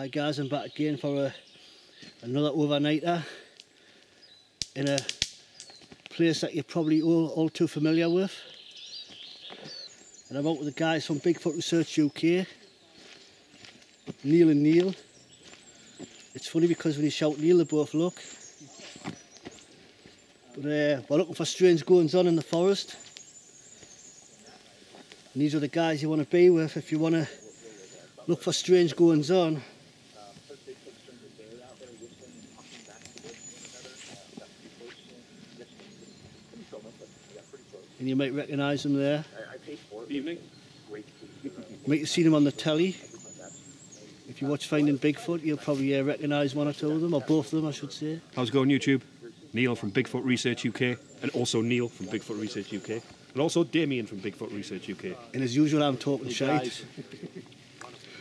Hi guys, I'm back again for another overnighter in a place that you're probably all too familiar with. And I'm out with the guys from Bigfoot Research UK, Neil and Neil. It's funny because when you shout Neil they both look. But we're looking for strange goings on in the forest. And these are the guys you want to be with if you want to look for strange goings on. And you might recognise them there. Evening. Might have seen them on the telly. If you watch Finding Bigfoot, you'll probably recognise one or two of them, or both of them I should say. How's it going, YouTube? Neil from Bigfoot Research UK, and also Neil from Bigfoot Research UK, and also Damien from Bigfoot Research UK. And as usual I'm talking shite.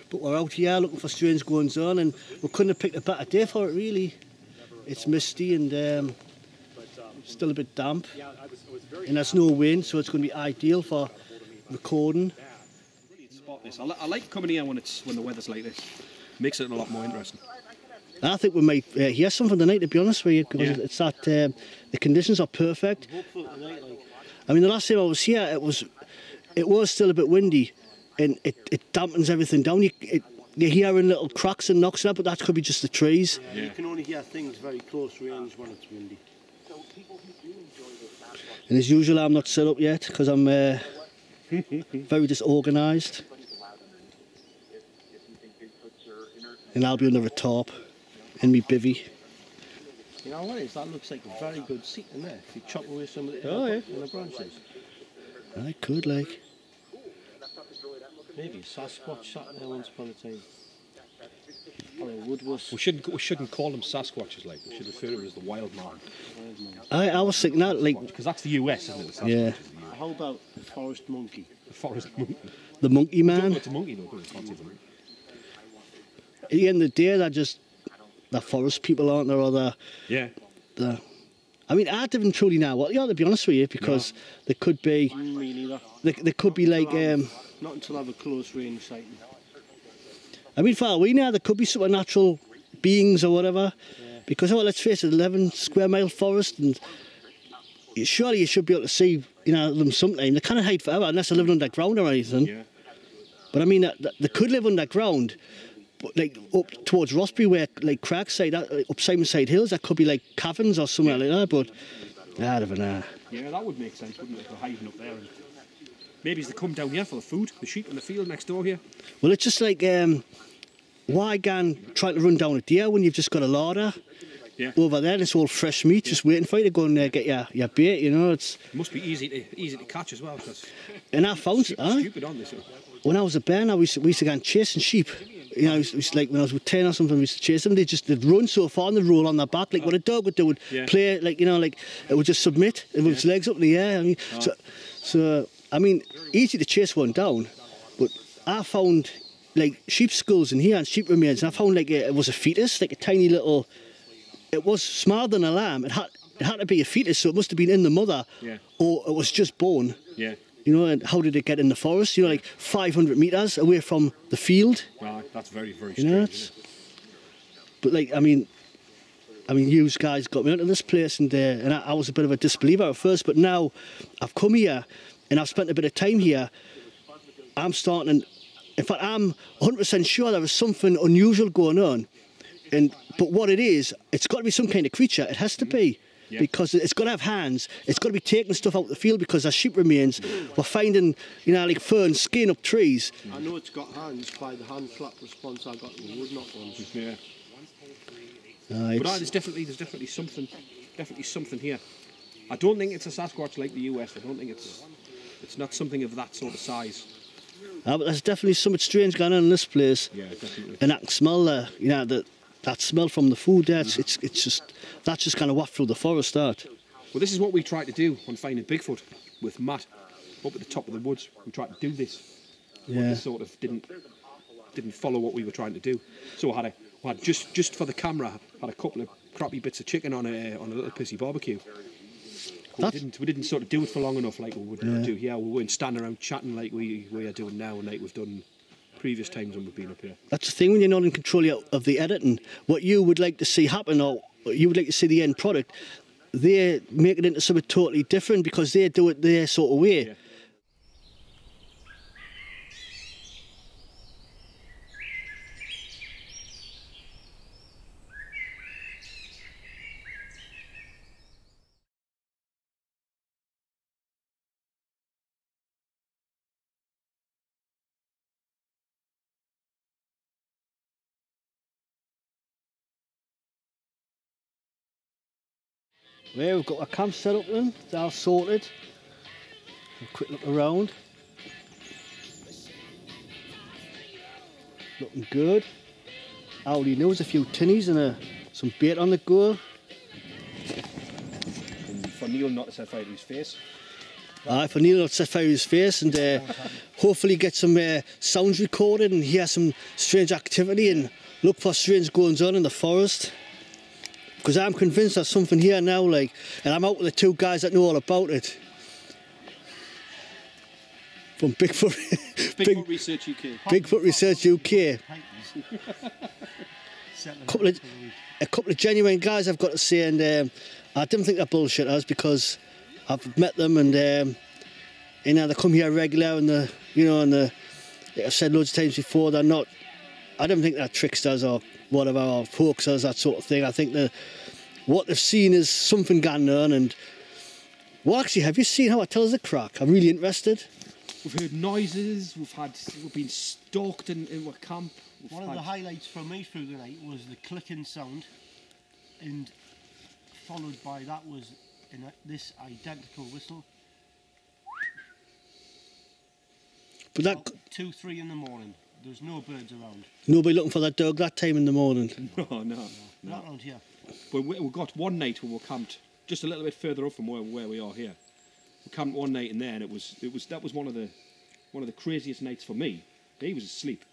But we're out here looking for strange goings on, and we couldn't have picked a better day for it really. It's misty and still a bit damp, and there's no wind, so it's going to be ideal for recording. Spot this. I like coming here when the weather's like this. Makes it a lot more interesting. I think we might hear something tonight, to be honest with you, because it's that the conditions are perfect. I mean, the last time I was here, it was still a bit windy, and it dampens everything down. You're hearing little cracks and knocks and that, but that could be just the trees. Yeah. You can only hear things very close range when it's windy. And as usual, I'm not set up yet because I'm very disorganised. And I'll be under a tarp in me bivvy. You know what it is? That looks like a very good seat in there. If you chop away some of the, in the branches. I could, like. Maybe a Sasquatch sat there once upon a time. Or a woodwuss. We shouldn't call them Sasquatches, like. We should refer to them as the Wildmen. I was thinking that, like. Because that's the US, isn't it? The yeah. How about the forest monkey? The forest monkey. The monkey man. It's a monkey though, but it's not even. At the end of the day, they're forest people, aren't they? Or I mean, I don't truly know what they are, to be honest with you, because they could be. Me neither. They could be like. Not until I have a close range sighting. I mean, for all we know, there could be supernatural beings or whatever. Yeah. Because, let's face it, 11 square mile forest, and surely you should be able to see, them sometime. They can't hide forever unless they're living underground or anything. Yeah. But I mean, they could live underground. But like up towards Rossbury, where like Craigside, up Simonside Hills, that could be like caverns or something like that. But I don't know. Yeah, that would make sense, wouldn't it? They're hiding up there. And maybe they come down here for the food, the sheep in the field next door here. Well, it's just like why go trying to run down a deer when you've just got a larder over there? And it's all fresh meat, just waiting for you to go and get your bait. It must be easy to catch as well. Cause and I found stupid on this. When I was a bear, we used to go and chasing sheep. It was like when I was with 10 or something, we used to chase them. They'd run so far and they'd roll on their back. Like what a dog would do, would play, like it would just submit with its legs up in the air. I mean, so I mean, easy to chase one down, but I found like sheep skulls in here and sheep remains, and I found like it was a fetus, like a tiny little, it was smaller than a lamb. It had to be a fetus, so it must have been in the mother, or it was just born. Yeah. And how did it get in the forest? Like 500 metres away from the field. Right, that's very, very strange. But like, I mean, you guys got me into this place, and I was a bit of a disbeliever at first, but now I've come here and I've spent a bit of time here. I'm starting, in fact, I'm 100% sure there is something unusual going on. But what it is, it's got to be some kind of creature. It has to be. Yeah. Because it's got to have hands, it's got to be taking stuff out of the field, because there's sheep remains. We're finding, like fern, skin up trees. I know it's got hands by the hand flap response I got in the wood knot ones. Yeah. But there's definitely something here. I don't think it's a Sasquatch like the US. I don't think it's not something of that sort of size. But there's definitely something strange going on in this place. Yeah, definitely. And I can smell that smell from the food there, that's just kind of wafted through the forest, that. Well, this is what we tried to do on Finding Bigfoot with Matt up at the top of the woods. We tried to do this. Yeah. This sort of didn't follow what we were trying to do. So I had just for the camera, had a couple of crappy bits of chicken on a little pissy barbecue. We didn't sort of do it for long enough like we would do here. We weren't standing around chatting like we are doing now, and like we've done previous times when we've been up here. That's the thing when you're not in control of the editing. What you would like to see happen, or you would like to see the end product, they make it into something totally different because they do it their sort of way. Yeah. Well, we've got our camp set up then, it's all sorted. A quick look around. Looking good. I already know there's a few tinnies and some bait on the go. And for Neil not to set fire to his face. Aye, for Neil not to set fire to his face and hopefully get some sounds recorded and hear some strange activity and look for strange goings on in the forest. Because I'm convinced there's something here now, like, and I'm out with the two guys that know all about it. From Bigfoot, Bigfoot Research UK. Bigfoot Research UK. A couple of genuine guys, I've got to say, and I didn't think they're bullshitters because I've met them and you know, they come here regular and like I've said loads of times before, they're not. I don't think they're tricksters or whatever, or hoaxers, that sort of thing. I think what they've seen is something going on. And well, actually, have you seen how it tells the crack? I'm really interested. We've heard noises. We've been stalked in our camp. One of the highlights for me through the night was the clicking sound, and followed by that was this identical whistle. But that 2, 3 in the morning. There's no birds around. Nobody looking for that dog that time in the morning. No. Not around here. But we got one night when we camped just a little bit further up from where we are here. We camped one night in there, and that was one of the craziest nights for me. He was asleep,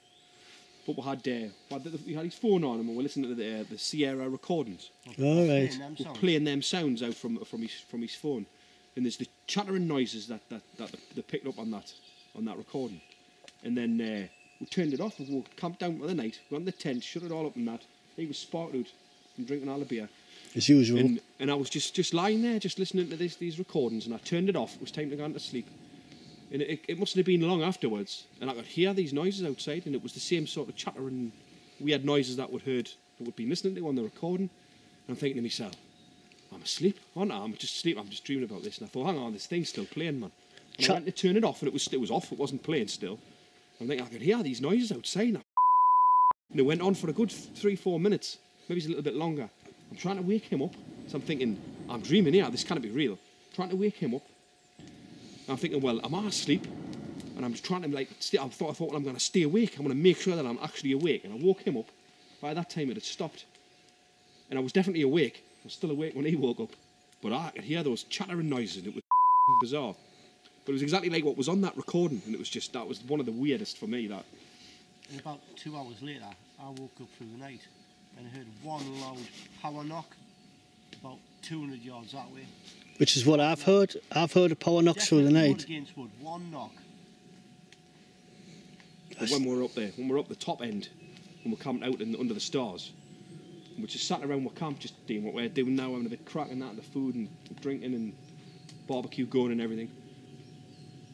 but we had his phone on and we were listening to the Sierra recordings. All right. We're playing them sounds out from his phone, and there's the chattering noises that they picked up on that recording, and then we turned it off. We camped down for the night. We went in the tent, shut it all up, and that he was sparkled and drinking all the beer. As usual. And I was just lying there, just listening to these recordings, and I turned it off. It was time to go to sleep. And it must have been long afterwards, and I could hear these noises outside, and it was the same sort of chattering, weird noises that we'd been listening to on the recording. And I'm thinking to myself, I'm asleep. Oh no, I'm just asleep. I'm just dreaming about this. And I thought, hang on, this thing's still playing, man. And I went to turn it off, and it was off. It wasn't playing still. I'm thinking, I could hear these noises outside. And it went on for a good 3-4 minutes, maybe it's a little bit longer. I'm trying to wake him up. So I'm thinking, I'm dreaming here, this can't be real. I'm trying to wake him up. And I'm thinking, well, am I asleep? And I'm just trying to, like, I thought, well, I'm going to stay awake. I'm going to make sure that I'm actually awake. And I woke him up. By that time, it had stopped. And I was definitely awake. I was still awake when he woke up. But I could hear those chattering noises, and it was bizarre. But it was exactly like what was on that recording. And it was just, that was one of the weirdest for me, that. And about 2 hours later, I woke up through the night and heard one loud power knock about 200 yards that way. Which is what I've heard. I've heard a power knocks through the night. Wood against wood, one knock. But when we were up there, when we were up the top end, when we camped out under the stars, and we just sat around our camp just doing what we're doing now, having a bit cracking that, the food and drinking and barbecue going and everything.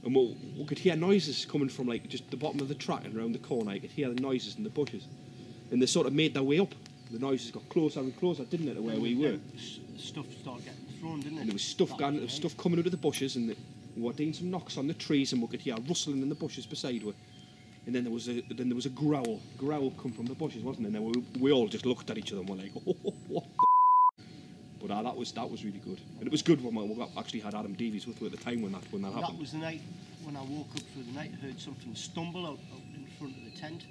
And we could hear noises coming from like just the bottom of the track and around the corner. You could hear the noises in the bushes, and they sort of made their way up. The noises got closer and closer, didn't it, to where we were? Stuff started getting thrown, didn't it? And there was stuff coming out of the bushes, and we were doing some knocks on the trees, and we could hear rustling in the bushes beside us. And then there was a growl come from the bushes, wasn't it? And then we all just looked at each other and were like, oh, what the But that was really good, and it was good when we actually had Adam Davies with us at the time when that happened. That was the night when I woke up through the night, heard something stumble out in front of the tent,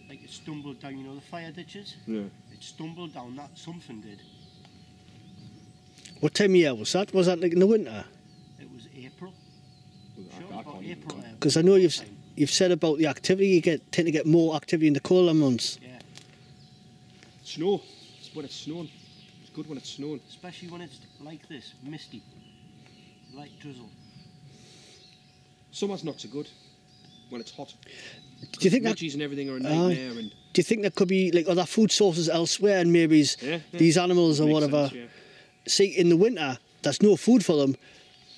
like it stumbled down, you know, the fire ditches. Yeah. It stumbled down. That something did. What time of year was that? Was that like in the winter? It was April. I About can't April. Because I know you've said about the activity. You tend to get more activity in the colder months. Yeah. Snow. It's when it's snowing. It's good when it's snowing. Especially when it's like this, misty, light drizzle. Summer's not so good when it's hot. Do you think that? Veggies and everything are a nightmare. And do you think there could be like other food sources elsewhere, and maybe these animals or whatever? Sense, See, in the winter, there's no food for them.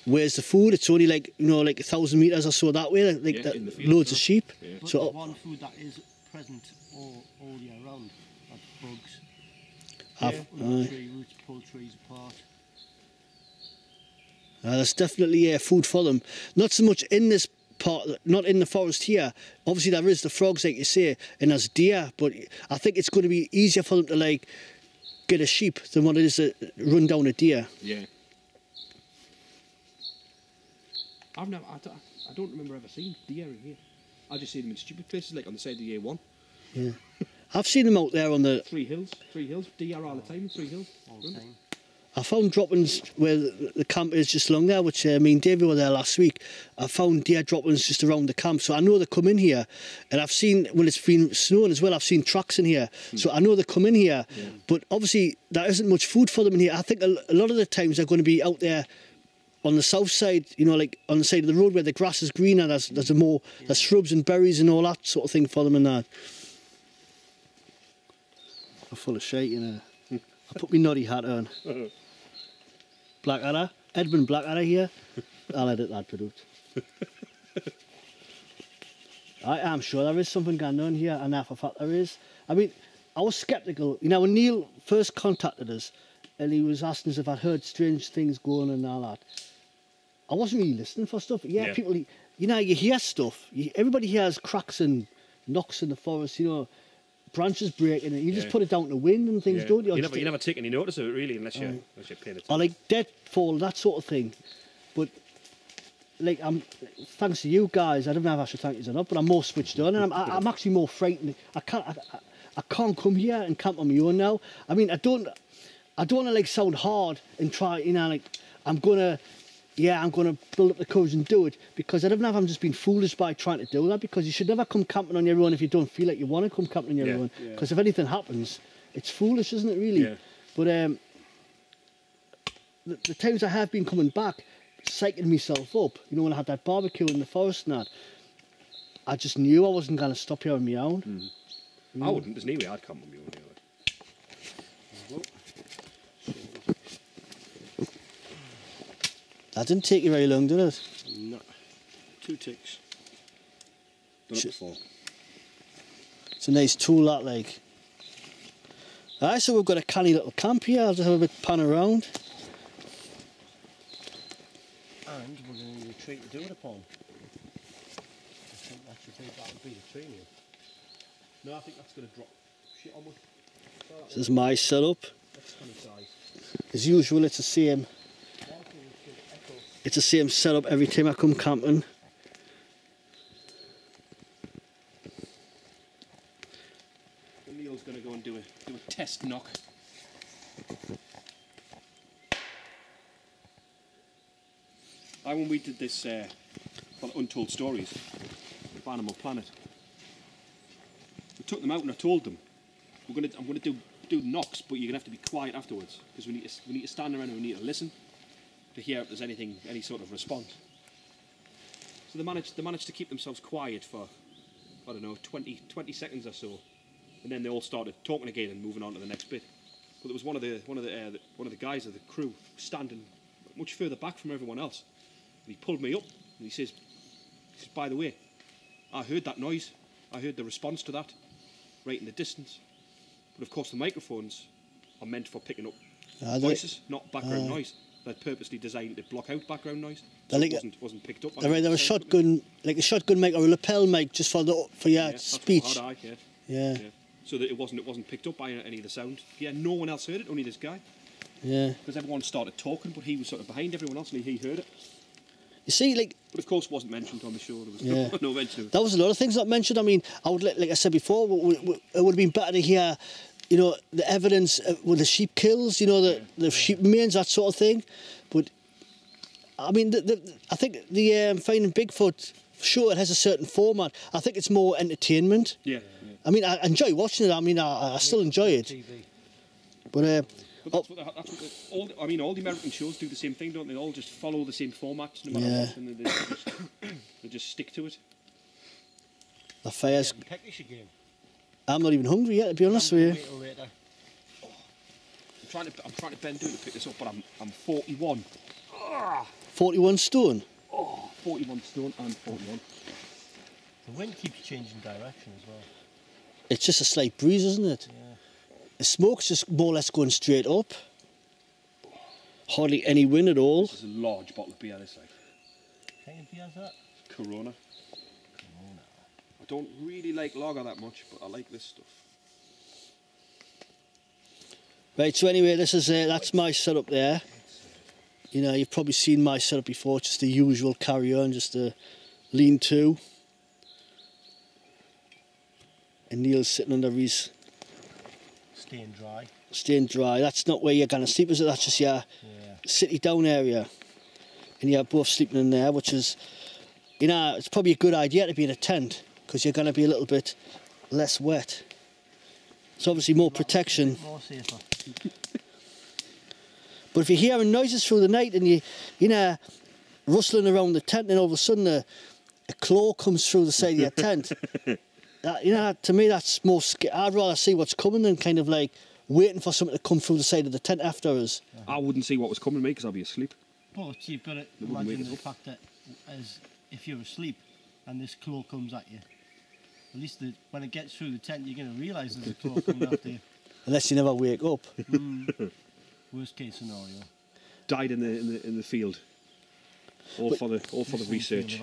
Where's the food? It's only like like 1,000 meters or so that way. Like in the field, loads of sheep. Yeah. But So there's one food that is present all year round. Like bugs. Tree roots, pull trees apart. There's definitely food for them. Not so much in this part, not in the forest here. Obviously there is the frogs, like you say, and there's deer, but I think it's going to be easier for them to like get a sheep than what it is to run down a deer. Yeah. I don't remember ever seeing deer in here. I just see them in stupid places like on the side of the A1. Yeah. I've seen them out there on the... Three hills, deer all the time, 3 hills. All the time. I found droppings where the camp is just along there, which me and David were there last week. I found deer droppings just around the camp, so I know they come in here. And I've seen, when it's been snowing as well, I've seen tracks in here. So I know they come in here, but obviously there isn't much food for them in here. I think a lot of the times they're going to be out there on the south side, like on the side of the road where the grass is greener. There's shrubs and berries and all that sort of thing for them and that. I'm full of shite, I put my noddy hat on. Blackadder, Edmund Blackadder here. I'll edit that bit out. I am sure there is something going on here, and for fact there is. I mean, I was sceptical. When Neil first contacted us, and he was asking us if I'd heard strange things going on and all that, I wasn't really listening for stuff. Yeah. People, you hear stuff. Everybody hears cracks and knocks in the forest, branches breaking, and you just put it down to wind and things, don't you? You never take any notice of it really, unless you're paying attention. Or like deadfall, that sort of thing. But like, thanks to you guys, I don't know if I should thank you or not, but I'm more switched on, and I'm actually more frightened. I can't come here and camp on my own now. I mean, I don't want to like sound hard and try, I'm gonna build up the courage and do it, because I don't know if I'm just being foolish by trying to do that, because you should never come camping on your own if you don't feel like you want to come camping on your own, because if anything happens, it's foolish, isn't it, really? Yeah. But the times I have been coming back, psyching myself up, when I had that barbecue in the forest and that, I just knew I wasn't going to stop here on my own. I wouldn't, there's no way I'd come on my own anyway. That didn't take you very long, did it? No. 2 ticks. Done it before. It's a nice tool, that, like. Alright, so we've got a canny little camp here. I'll just have a bit pan around. And we're going to need a tree to do it upon. I think that would be the tree here. No, I think that's going to drop shit on me. This is my setup. That's funny size. As usual, it's the same. It's the same setup every time I come camping. Neil's going to go and do a test knock. When we did this for Untold Stories of Animal Planet, we took them out and I told them I'm going to do knocks, but you're going to have to be quiet afterwards, because we need to stand around and we need to listen to hear if there's any sort of response. So they managed to keep themselves quiet for, I don't know, 20 seconds or so, and then they all started talking again and moving on to the next bit. But there was one of the guys of the crew standing much further back from everyone else, and he pulled me up and he says, by the way, I heard that noise. I heard the response to that right in the distance. But of course the microphones are meant for picking up voices, not background noise. They're purposely designed to block out background noise, so like it wasn't picked up. They're a shotgun, like a shotgun mic or a lapel mic, just for your speech. Yeah. So that it wasn't picked up by any of the sound. Yeah, no one else heard it, only this guy. Yeah. Because everyone started talking, but he was sort of behind everyone else, and he heard it. You see, like. But of course, it wasn't mentioned on the show. There was no mention of it. That was a lot of things not mentioned. I mean, I would, like I said before, it would have been better to hear, the evidence with the sheep kills, the sheep remains, that sort of thing. But I mean, I think the Finding Bigfoot show, it has a certain format. I think it's more entertainment. Yeah. I mean, I enjoy watching it. I mean, I still enjoy it. TV. But that's what all the American shows do the same thing, don't they? They all just follow the same format, no matter what, and they just stick to it. The fire's... Getting peckish again. I'm not even hungry yet, to be honest with you. Wait till later. I'm trying to bend down to pick this up, but I'm 41. 41 stone. Oh, 41 stone and 41. The wind keeps changing direction as well. It's just a slight breeze, isn't it? Yeah. The smoke's just more or less going straight up. Hardly any wind at all. This is a large bottle of beer, this like. What kind of beer is that? Corona. I don't really like lager that much, but I like this stuff. Right, so anyway, this is that's my setup there. You know, you've probably seen my setup before, just the usual carry-on, just a lean-to. And Neil's sitting under his... Staying dry. Staying dry. That's not where you're going to sleep, is it? That's just your city down area. And you're both sleeping in there, which is, you know, it's probably a good idea to be in a tent, because you're going to be a little bit less wet. It's obviously more protection. More safer. But if you're hearing noises through the night and you know, rustling around the tent, and all of a sudden a claw comes through the side of your tent, that, you know, to me that's more scary. I'd rather see what's coming than kind of like waiting for something to come through the side of the tent after us. I wouldn't see what was coming to me because I'd be asleep. But you've got to imagine the fact that as if you're asleep and this claw comes at you, at least when it gets through the tent, you're going to realise there's a claw coming after you. Unless you never wake up. Worst case scenario. Died in the field. All for the research.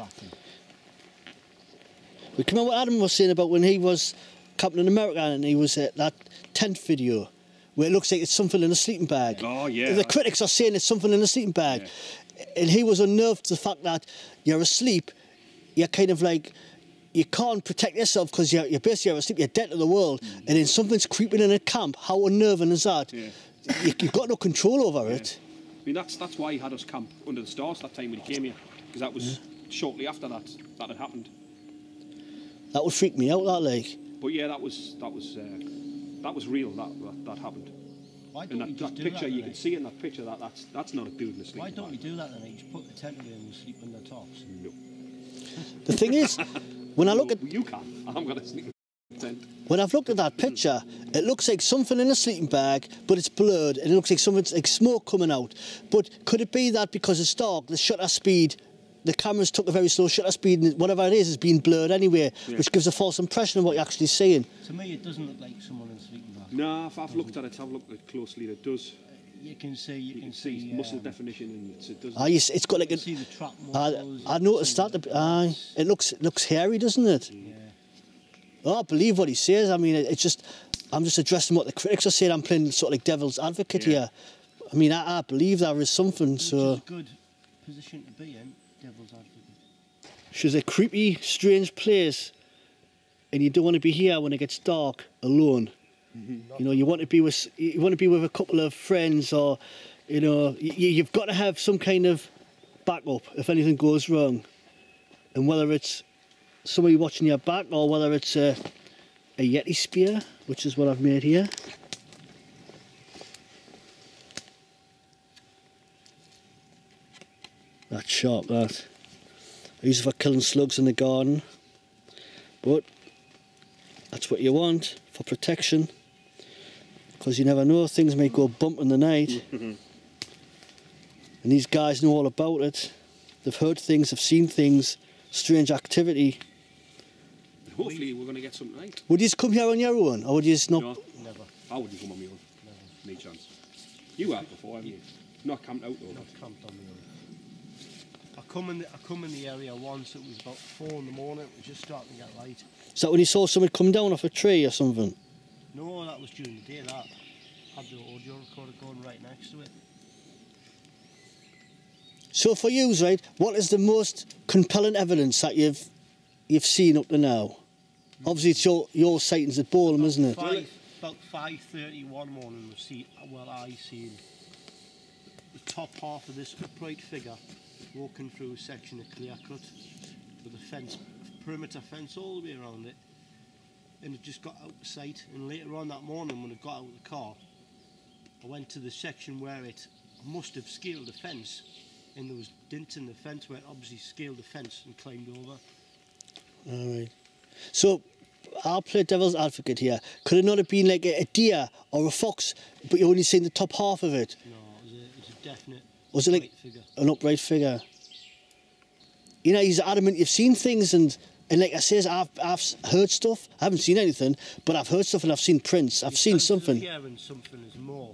We come on what Adam was saying about when he was camping in America and he was at that tent video where it looks like it's something in a sleeping bag. Oh yeah. The critics are saying it's something in a sleeping bag. Yeah. And he was unnerved to the fact that you're asleep, you're kind of like, you can't protect yourself because you're basically asleep, you're dead to the world, and then something's creeping in a camp. How unnerving is that? Yeah. You've got no control over it. I mean, that's why he had us camp under the stars that time when he came here, because that was shortly after that had happened. That would freak me out, that like. But yeah, that was real. That happened. Why don't and that picture you can see in that picture that's not a dude in a sleeping bag. Why don't we do that then? Just put the tent away and we sleep on the tops. No. The thing is, when I look at... You can. I'm going to sleep in the tent. When I've looked at that picture, it looks like something in a sleeping bag, but it's blurred, and it looks like something's like smoke coming out. But could it be that because it's dark, the shutter speed, the cameras took a very slow shutter speed, and whatever it is being blurred anyway, which gives a false impression of what you're actually seeing? To me, it doesn't look like someone in a sleeping bag. No, if I've looked at it, I've looked at it closely, it does. You can see muscle definition, and it does. It's got like you see the trap muscles. I noticed that. It looks hairy, doesn't it? Yeah. Oh, I believe what he says. I mean, it's just, I'm just addressing what the critics are saying. I'm playing sort of like devil's advocate here. I mean, I believe there is something. Which so is a good position to be in, devil's advocate. She's a creepy, strange place, and you don't want to be here when it gets dark alone. You know, you want to be with a couple of friends, or you know, you've got to have some kind of backup if anything goes wrong, and whether it's somebody watching your back or whether it's a Yeti spear, which is what I've made here. That's sharp, that. I use it for killing slugs in the garden, but that's what you want for protection, because you never know, things may go bump in the night. And these guys know all about it. They've heard things, they've seen things, strange activity. Hopefully we're going to get something right. Would you just come here on your own, or would you just not? No, never. I wouldn't come on my own. Never. No chance. You have before, haven't you? Not camped out though. Not camped on my own. I come in the area once. It was about 4 in the morning. It was just starting to get light. Is that when you saw someone come down off a tree or something? No, that was during the day. That had the audio recorder going right next to it. So for you, right, what is the most compelling evidence that you've seen up to now? Obviously, it's your sightings at Bowlam, isn't it? About 5:30 one morning, I seen the top half of this upright figure walking through a section of clear cut with a fence, perimeter fence all the way around it, and it just got out of sight. And later on that morning, when it got out of the car, I went to the section where it must have scaled the fence, and there was dents in the fence where it obviously scaled the fence and climbed over. All right. So I'll play devil's advocate here. Could it not have been like a deer or a fox, but you only seen the top half of it? No, it was a definite. Was it like figure. an upright figure? You know, he's adamant you've seen things, and like I says, I've heard stuff. I haven't seen anything, but I've heard stuff and I've seen prints. I've seen something. Hearing something is more,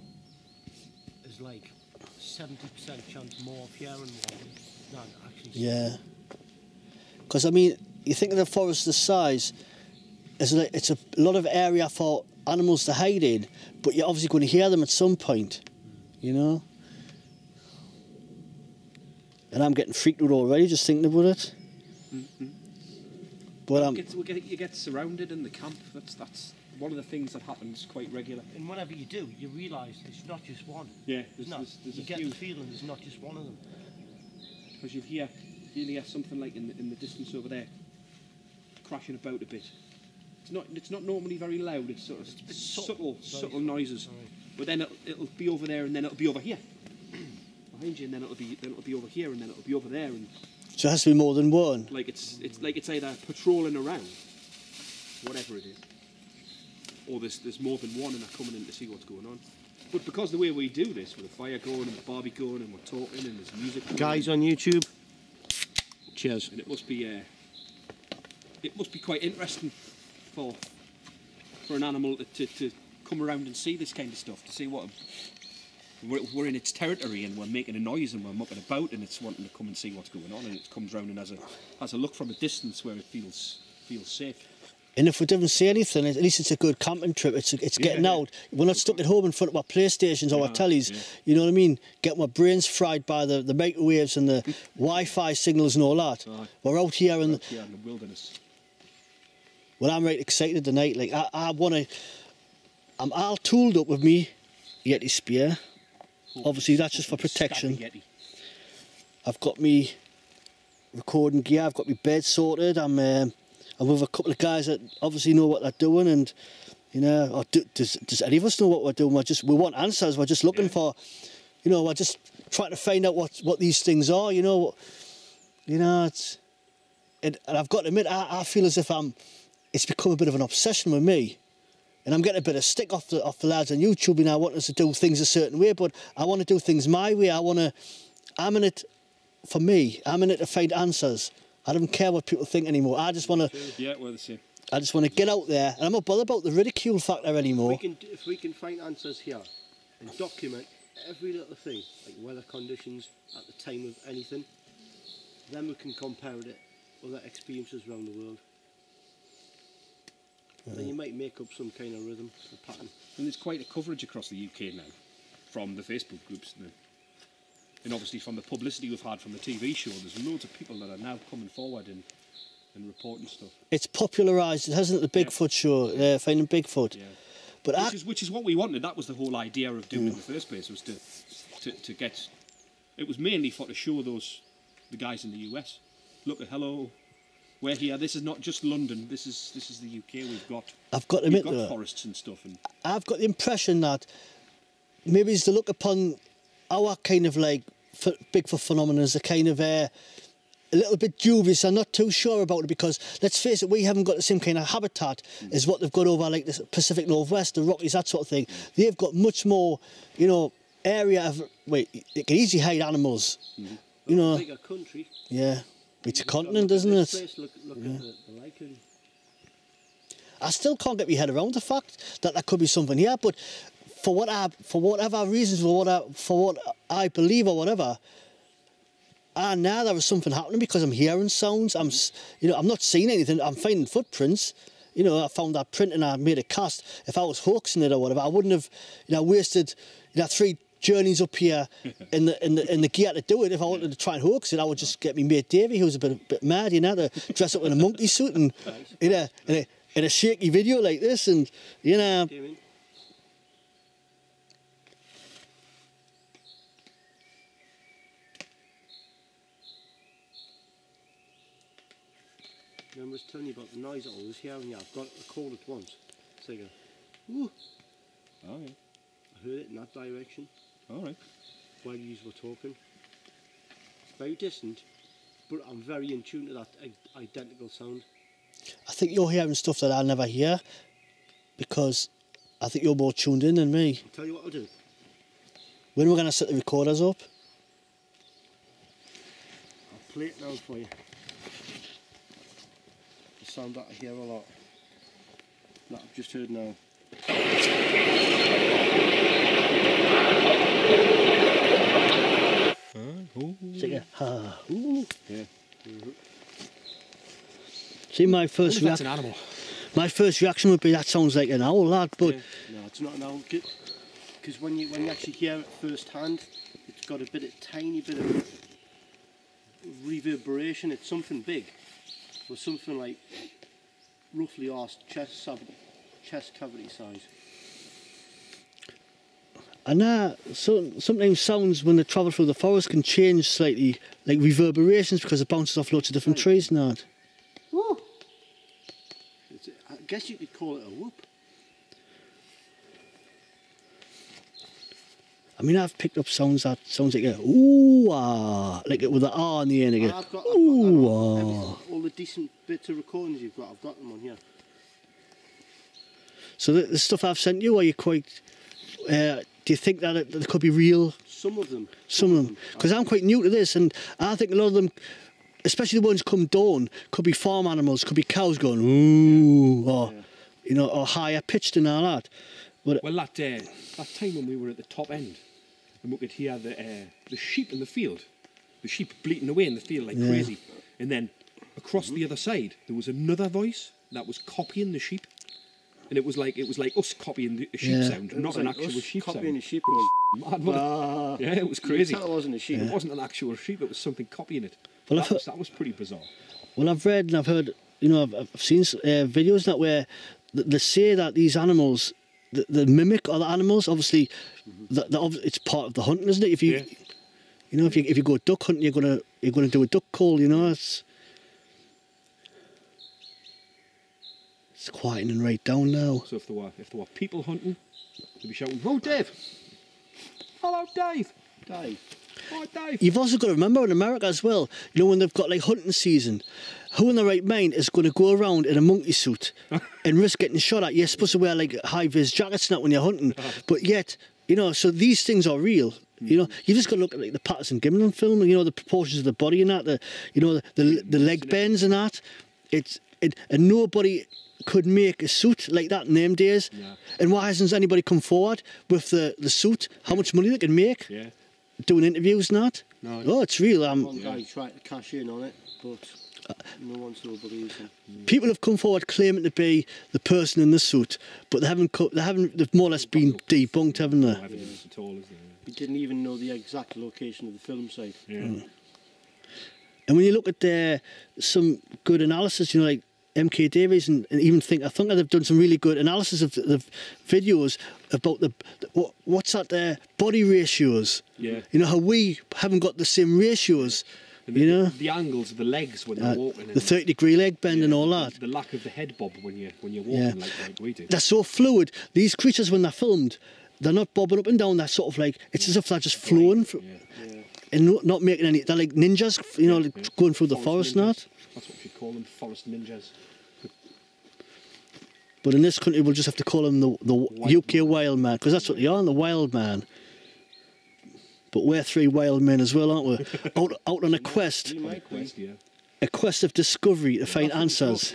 is like 70% chance more of hearing one than actually seeing. Yeah. Because I mean, you think of the forest this size, it's a lot of area for animals to hide in, but you're obviously going to hear them at some point, you know. And I'm getting freaked out already just thinking about it. Mm-hmm. But you get surrounded in the camp. That's one of the things that happens quite regular. And whatever you do, you realise it's not just one. Yeah, there's there's you a get few. the feeling there's not just one of them. Because you hear something like in the distance over there, crashing about a bit. It's not normally very loud. It's sort of subtle noises. Right. But then it'll be over there, and then it'll be over here behind you, and then it'll be over here, and then it'll be over there, and so it has to be more than one. like it's either patrolling around, whatever it is, or there's more than one, and they're coming in to see what's going on. But because the way we do this, with a fire going and the barbie going, and we're talking, and there's music going Guys on YouTube, cheers. and it must be quite interesting for an animal to come around and see this kind of stuff, to see what we're in its territory and we're making a noise and we're mucking about, and it's wanting to come and see what's going on, and it comes round and has a look from a distance where it feels safe. And if we didn't see anything, at least it's a good camping trip. It's getting out. We're not stuck at home in front of our PlayStations or our tellies. Yeah. You know what I mean? Getting our brains fried by the microwaves and the Wi-Fi signals and all that. We're out here in the wilderness. Well, I'm right excited tonight. Like I'm all tooled up with me Yeti spear. Obviously, that's just for protection. I've got me recording gear. I've got my bed sorted. I'm with a couple of guys that obviously know what they're doing, and you know, or does any of us know what we're doing? We want answers. We're just looking for, you know, we're just trying to find out what these things are. You know, it's, and I've got to admit, I feel as if it's become a bit of an obsession with me. And I'm getting a bit of stick off the lads on YouTube, and I want us to do things a certain way, but I want to do things my way. I'm in it for me. I'm in it to find answers. I don't care what people think anymore. I just want to. Yeah, we're the same. I just want to get out there, and I'm not bothered about the ridicule factor anymore. If we can find answers here and document every little thing, like weather conditions at the time of anything, then we can compare it with other experiences around the world. Then you might make up some kind of rhythm, a pattern. And there's quite a coverage across the UK now, from the Facebook groups, and obviously from the publicity we've had from the TV show. There's loads of people that are now coming forward and reporting stuff. It's popularised, hasn't it, the Bigfoot show, finding Bigfoot. Yeah. But which is what we wanted. That was the whole idea of doing it in the first place, was to get... It was mainly to show the guys in the US. Look, hello... We're here. This is not just London. This is the UK. I've got to admit, we've got forests and stuff. And I've got the impression that maybe it's to look upon our kind of like Bigfoot phenomenon as a kind of a little bit dubious. I'm not too sure about it, because let's face it, we haven't got the same kind of habitat as what they've got over like the Pacific Northwest, the Rockies, that sort of thing. They've got much more, you know, area of they can easily hide animals. You know, bigger country. Yeah. It's a continent, isn't it? Look at the lichen. I still can't get my head around the fact that there could be something here, but for whatever reasons, for what I believe or whatever, I know there was something happening, because I'm hearing sounds. I'm not seeing anything. I'm finding footprints. You know, I found that print and I made a cast. If I was hoaxing it or whatever, I wouldn't have, wasted 3 journeys up here in the gear to do it. If I wanted to try and hoax it, I would just get me mate Davey, who's a bit mad, to dress up in a monkey suit and in a shaky video like this, and I was telling you about the noise I always hear, and I've got a call it once. It's like ooh. Oh yeah. I heard it in that direction. All right. While you were talking. It's very distant, but I'm very in tune to that identical sound. I think you're hearing stuff that I never hear, because I think you're more tuned in than me. I'll tell you what I'll do. When we're going to set the recorders up? I'll play it now for you. The sound that I hear a lot. That I've just heard now. Yeah. See, my first That's an animal. My first reaction would be, that sounds like an owl, lad, but... No, it's not an owl, because when you actually hear it first hand, it's got a tiny bit of reverberation. It's something big, or something like roughly our chest cavity size. And sometimes sounds when they travel through the forest can change slightly, like reverberations, because it bounces off lots of different trees and that. Whoa! I guess you could call it a whoop. I mean, I've picked up sounds that sounds like a ooh ah, like it with an R in the end again. I've got ooh ah. All the decent bits of recordings you've got, I've got them on here. So the stuff I've sent you, are you quite? Do you think that it could be real? Some of them. Some of them, because I'm quite new to this, and I think a lot of them, especially the ones come dawn, could be farm animals, could be cows going ooh, or you know, or higher pitched and all that. But well, that time when we were at the top end, and we could hear the sheep in the field, the sheep bleating away in the field like crazy, and then across the other side there was another voice that was copying the sheep, and it was like us copying the sheep sound, not an actual sheep sound. Copying a sheep going mad, wasn't it? Yeah, it was crazy. You tell it wasn't a sheep. It wasn't an actual sheep. It was something copying it. Well, that was pretty bizarre. Well, I've read and I've heard, you know, I've seen videos that where they say that these animals, the mimic other animals, obviously, it's part of the hunting, isn't it? If you, you know, if you go duck hunting, you're gonna do a duck call, you know. It's quietening right down now. So if there were people hunting, they'd be shouting, "Oh, Dave! Hello, Dave! Dave! Oh, Dave!" You've also got to remember in America as well, you know, when they've got like hunting season, who in their right mind is going to go around in a monkey suit and risk getting shot at? You're supposed to wear like high-vis jackets and that when you're hunting, but yet, you know, so these things are real. You know, you just got to look at like the Patterson Gimlin film, and you know the proportions of the body and that, the leg bends and that. And nobody could make a suit like that in them days. Yeah. And why hasn't anybody come forward with the suit? How much money they can make? Yeah. Doing interviews and that? No. Oh, it's real. One guy tried to cash in on it, but no one still believes him. People have come forward claiming to be the person in the suit, but they've more or less been debunked, haven't they? No evidence at all, is there? We didn't even know the exact location of the film site. Yeah. And when you look at some good analysis, you know, like MK Davies and even I think they've done some really good analysis of the videos about what's that body ratios. Yeah. You know, how we haven't got the same ratios. You know, the angles of the legs when they're walking. The 30-degree leg bend and all that. The lack of the head bob when you're walking like we do. They're so fluid. These creatures, when they're filmed, they're not bobbing up and down. They're sort of like, it's as if they're just flowing. And not making any, they're like ninjas, you know, like going through the forest and that. That's what we call them, forest ninjas. But in this country, we'll just have to call them the UK Wildmen, because that's what they are, the Wildman. But we're three wild men as well, aren't we? out on a quest. A quest of discovery to find answers.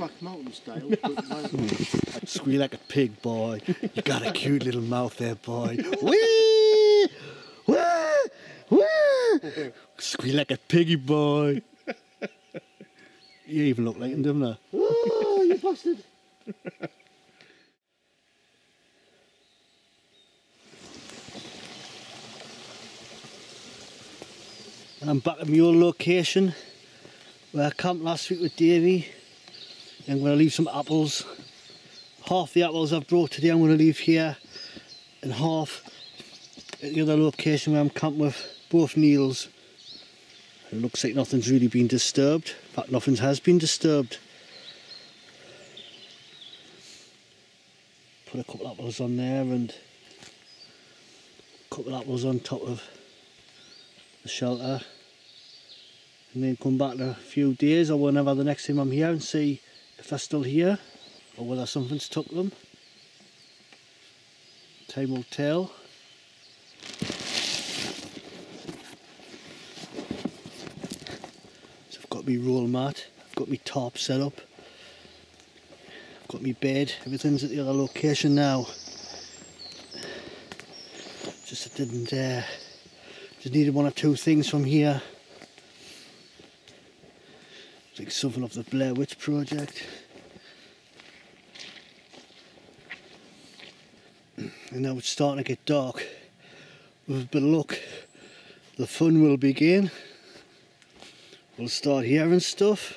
Squeal like a pig, boy. You got a cute little mouth there, boy. Wee! Wee! Wee! Squeal like a piggy, boy. You even look like him, don't you? Oh, you bastard! I'm back at my old location where I camped last week with Davey. I'm going to leave some apples. Half the apples I've brought today I'm going to leave here, and half at the other location where I'm camping with both Neils. It looks like nothing's really been disturbed. In fact, nothing has been disturbed. Put a couple of apples on there and a couple of apples on top of the shelter, and then come back in a few days or whenever the next time I'm here and see if they're still here or whether something's took them. Time will tell. So I've got my roll mat, I've got my tarp set up, I've got my bed, everything's at the other location now. Just I didn't, just needed one or two things from here. Like something of the Blair Witch Project. And now it's starting to get dark. With a bit of luck, the fun will begin. We'll start hearing stuff.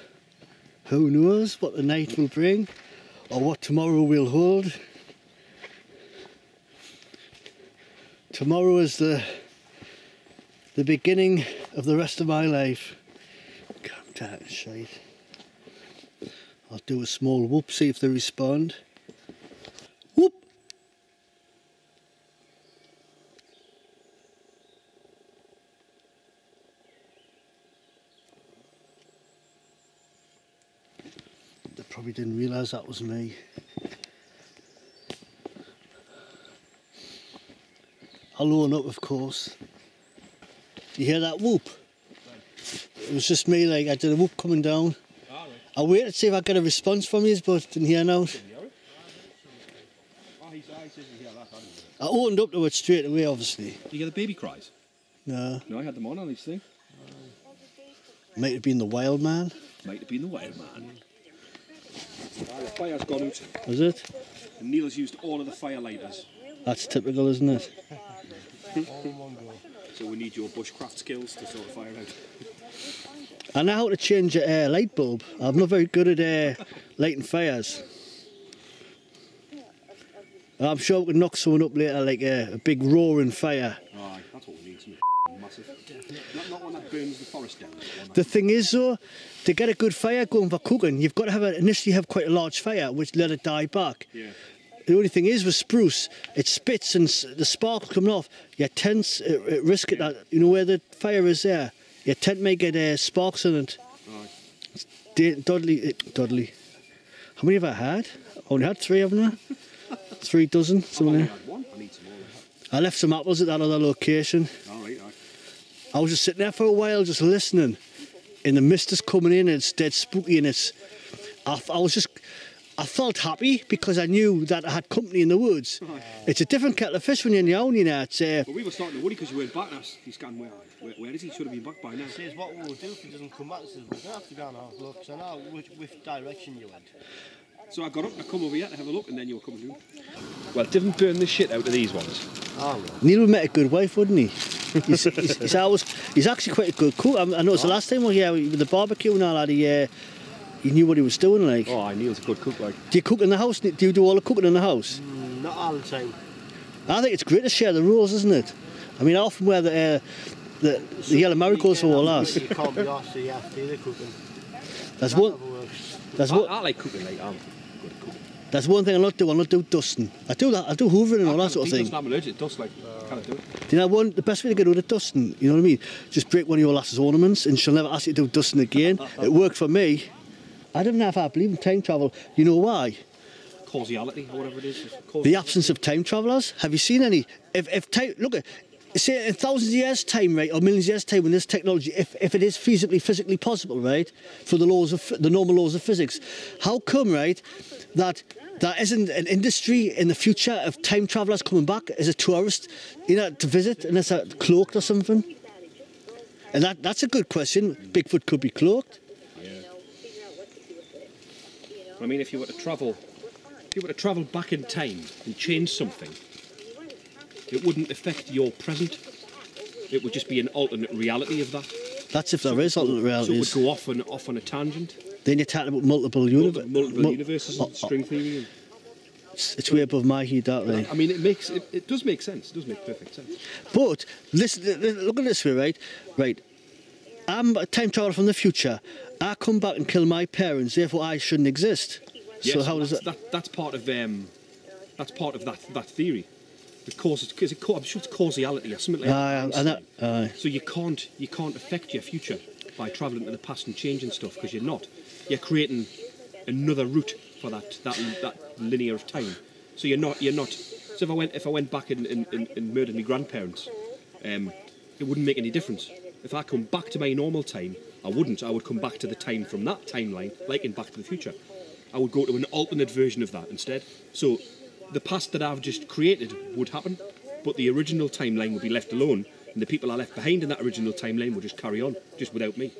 Who knows what the night will bring or what tomorrow will hold. Tomorrow is the beginning of the rest of my life. I'm tired of shite. I'll do a small whoop, see if they respond. Whoop! They probably didn't realise that was me. I'll own up, of course. You hear that whoop? It was just me, like I did a whoop coming down. I waited to see if I get a response from you, but didn't hear no. I opened up to it straight away, obviously. Do you hear the baby cries? No. No, I had them on this thing. Might have been the Wildman. Might have been the Wildman. The fire's gone out. Was it? And Neil's used all of the fire lighters. That's typical, isn't it? So we need your bushcraft skills to sort the fire out. I know how to change a light bulb. I'm not very good at lighting fires. I'm sure we can knock someone up later, like a big roaring fire. Aye, that's what we need, something massive. Not one that burns the forest down. The thing is though, to get a good fire going for cooking, you've got to initially have quite a large fire, which let it die back. Yeah. The only thing is with spruce, it spits and the sparks coming off. You tend at risk at that, you know where the fire is there. You tend to get sparks in it. Right. Dudley. How many have I had? I only had 3, haven't I? 3 dozen. I've only had 1. I need some more. I left some apples at that other location. Alright. I was just sitting there for a while, just listening. And the mist is coming in, and it's dead spooky, and I felt happy because I knew that I had company in the woods. It's a different kettle of fish when you're in your own, you know. It's, but we were starting to worry because you weren't back. He's gone, where is he? Should have been back by now. Says what we'll do if he doesn't come back. Says we're gonna have to go and have a look. So now which direction you went? So I got up, I come over here to have a look, and then you were coming through. Well, didn't burn the shit out of these ones. Oh, right. Neil would make a good wife, wouldn't he? He's actually quite a good cook. I noticed the last time we were here with the barbecue and all that, he knew what he was doing, like. Oh, Neil's a good cook, like. Do you cook in the house? Do you do all the cooking in the house? Not all the time. I think it's great to share the rules, isn't it? I mean, I often wear the yellow marigolds for all that. You can't be off, so you have to do the cooking. That's one. I like cooking, like, I'm good at cooking. That's one thing I not do. I not do dusting. I do that. I do hoovering and all that sort of thing. I'm allergic to dust, like, can't do it. Do you know the best way to get rid of dusting? You know what I mean? Just break one of your lass's ornaments, and she'll never ask you to do dusting again. It worked for me. I don't know if I believe in time travel. You know why? Causality, or whatever it is. The absence of time travellers. Have you seen any? If time, look at, say in thousands of years' time, right, or millions of years' time, when this technology, if it is feasibly, physically possible, right, for the normal laws of physics, how come, right, that there isn't an industry in the future of time travellers coming back as a tourist, you know, to visit, unless they're cloaked or something? And that's a good question. Bigfoot could be cloaked. I mean, if you were to travel back in time and change something, it wouldn't affect your present. It would just be an alternate reality of that. That's if there is alternate realities. So it would go off on a tangent. Then you're talking about multiple universes and string theory. And it's way above my head, that way. I mean, it does make sense. It does make perfect sense. But listen, look at this way, right? Right. I'm a time traveller from the future. I come back and kill my parents, therefore I shouldn't exist. Yes, so how does that? That's part of that theory. Because I'm sure it's causality or something like that. So you can't affect your future by travelling to the past and changing stuff, because you're not. You're creating another route for that linear of time. So you're not. So if I went back and murdered my grandparents, it wouldn't make any difference. If I come back to my normal time, I wouldn't. I would come back to the time from that timeline, like in Back to the Future. I would go to an alternate version of that instead. So the past that I've just created would happen, but the original timeline would be left alone, and the people I left behind in that original timeline would just carry on, just without me.